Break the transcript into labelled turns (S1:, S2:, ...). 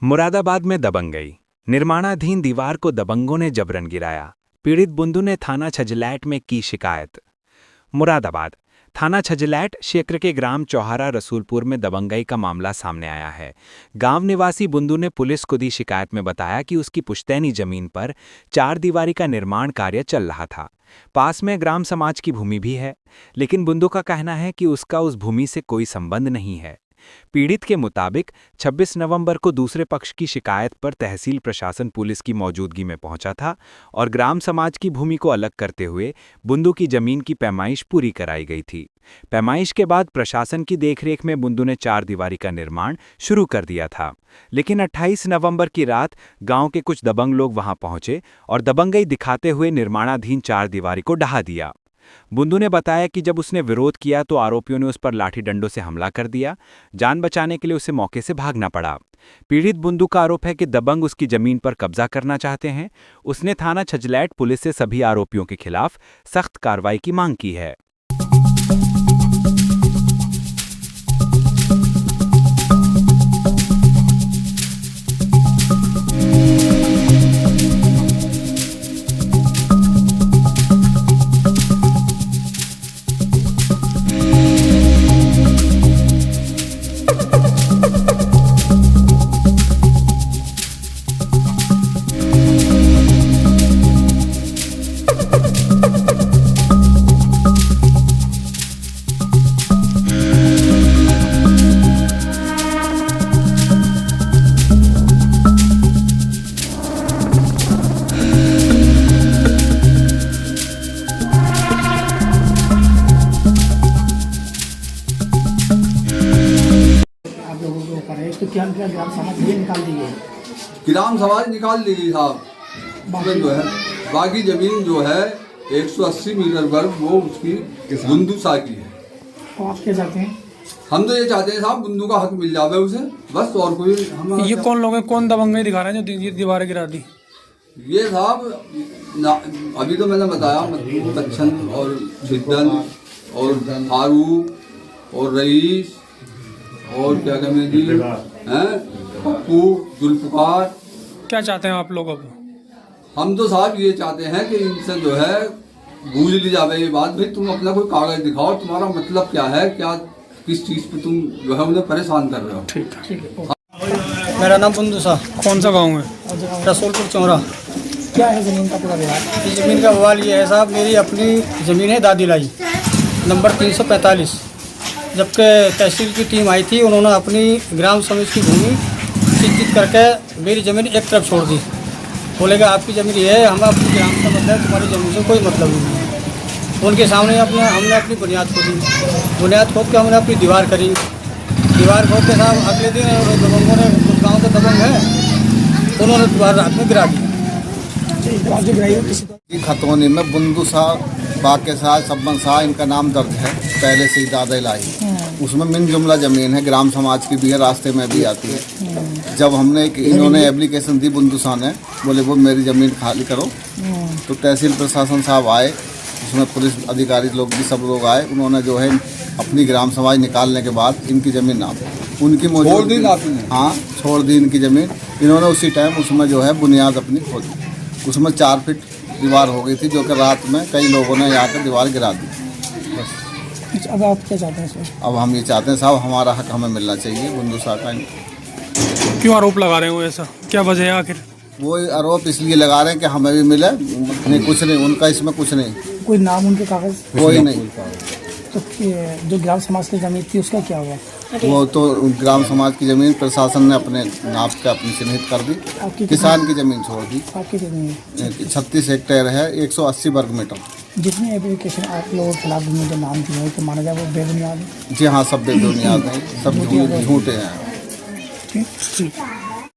S1: मुरादाबाद में दबंगई। निर्माणाधीन दीवार को दबंगों ने जबरन गिराया। पीड़ित बुंदू ने थाना छजलैट में की शिकायत। मुरादाबाद थाना छजलैट क्षेत्र के ग्राम चौहारा रसूलपुर में दबंगई का मामला सामने आया है। गांव निवासी बुंदू ने पुलिस को दी शिकायत में बताया कि उसकी पुश्तैनी जमीन पर 4 दीवारी का निर्माण कार्य चल रहा था। पास में ग्राम समाज की भूमि भी है, लेकिन बुंदू का कहना है कि उसका उस भूमि से कोई संबंध नहीं है। पीड़ित के मुताबिक 26 नवंबर को दूसरे पक्ष की शिकायत पर तहसील प्रशासन पुलिस की मौजूदगी में पहुंचा था और ग्राम समाज की भूमि को अलग करते हुए बुंदू की जमीन की पैमाइश पूरी कराई गई थी। पैमाइश के बाद प्रशासन की देखरेख में बुंदू ने 4 दीवारी का निर्माण शुरू कर दिया था, लेकिन 28 नवंबर की रात गांव के कुछ दबंग लोग वहां पहुंचे और दबंगई दिखाते हुए निर्माणाधीन 4 दीवारी को ढहा दिया। बुंदू ने बताया कि जब उसने विरोध किया तो आरोपियों ने उस पर लाठी डंडों से हमला कर दिया। जान बचाने के लिए उसे मौके से भागना पड़ा। पीड़ित बुंदू का आरोप है कि दबंग उसकी जमीन पर कब्जा करना चाहते हैं। उसने थाना छजलैट पुलिस से सभी आरोपियों के खिलाफ सख्त कार्रवाई की मांग की है।
S2: तो क्या ग्राम समाज ये निकाल दी है?
S3: ग्राम समाज निकाल दी गई साहब। उसमें जो है बाकी जमीन जो है 180 मीटर वर्ग वो उसकी बुंदू सा की है।
S2: तो आप क्या चाहते हैं?
S3: हम तो ये चाहते हैं साहब बुंदू का हक मिल जावे उसे, बस। और कोई हम
S4: ये कौन लोग हैं, कौन दबंगई दिखा रहे हैं जो दीवारें गिरा दी?
S3: ये साहब अभी तो मैंने बताया बच्चन और सिद्धन और फारूक और रईस और क्या कहते जी हैं पप्पू जुल्फकार।
S4: क्या चाहते हैं आप लोग अब?
S3: हम तो साहब ये चाहते हैं कि इनसे जो है बूझ ली जावे ये बात, भाई तुम अपना कोई कागज दिखाओ, तुम्हारा मतलब क्या है, क्या किस चीज़ पे तुम जो है उन्हें परेशान कर रहे हो।
S4: ठीक है।
S5: मेरा नाम बुंदू सा।
S4: कौन सा गांव है?
S5: रसूलपुर चौरा।
S2: क्या है ज़मीन का पूरा विवाद?
S5: इस ज़मीन का बवाल ये है साहब, मेरी अपनी ज़मीन है दादी लाई नंबर 345। जबकि तहसील की टीम आई थी, उन्होंने अपनी ग्राम समिति की भूमि चिन्हित करके मेरी ज़मीन एक तरफ छोड़ दी। बोलेगा आपकी ज़मीन ये है, हमें अपनी ग्राम का मतलब है, तुम्हारी ज़मीन से कोई मतलब नहीं है। उनके सामने हमने अपनी बुनियाद खोदी। बुनियाद खोद के हमने अपनी दीवार करी। दीवार खोद के साहब अगले दिन दबंगों ने, कुछ गाँव के दबंग हैं, उन्होंने दीवार रात में गिरा दी।
S6: खतौनी में बुंदू साहब, बाके साहब, सब्बन साहब, इनका नाम दर्ज है पहले से ही दादा लाई। उसमें मिन जुमला ज़मीन है, ग्राम समाज की भी है, रास्ते में भी आती है। जब हमने इन्होंने एप्लीकेशन दी बुंदू साहब ने, बोले वो मेरी ज़मीन खाली करो, तो तहसील प्रशासन साहब आए, उसमें पुलिस अधिकारी लोग भी सब लोग आए। उन्होंने जो है अपनी ग्राम समाज निकालने के बाद इनकी ज़मीन नाप उनकी मौजूद, हाँ छोड़ दी इनकी ज़मीन। इन्होंने उसी टाइम उसमें जो है बुनियाद अपनी खोदी। उसमें 4 फीट दीवार हो गई थी, जो कि रात में कई लोगों ने आकर दीवार गिरा दी। बस।
S2: अब आप क्या चाहते हैं सर?
S6: अब हम ये चाहते हैं साहब हमारा हक हमें मिलना चाहिए बुंदू साहब का।
S4: क्यों आरोप लगा रहे हो ऐसा, क्या वजह है आखिर?
S6: वो आरोप इसलिए लगा रहे हैं कि हमें भी मिले, नहीं कुछ नहीं, उनका इसमें कुछ नहीं,
S2: कोई नाम उनके कागज
S6: कोई नहीं।
S2: तो जो ग्राम समाज की जमीन थी उसका क्या हुआ?
S6: वो तो ग्राम समाज की ज़मीन प्रशासन ने अपने नाप से अपनी चिन्हित कर दी। किसान की ज़मीन छोड़ दी।
S2: आपकी जमीन
S6: 36 हेक्टेयर है, 180 वर्ग मीटर।
S2: जितने एप्लीकेशन आप लोगों के खिलाफ जो नाम दिए हैं तो माना जाए वो बेबुनियाद है?
S6: जी हाँ, सब बेबुनियाद हैं, सब झूठे हैं।
S2: ठीक।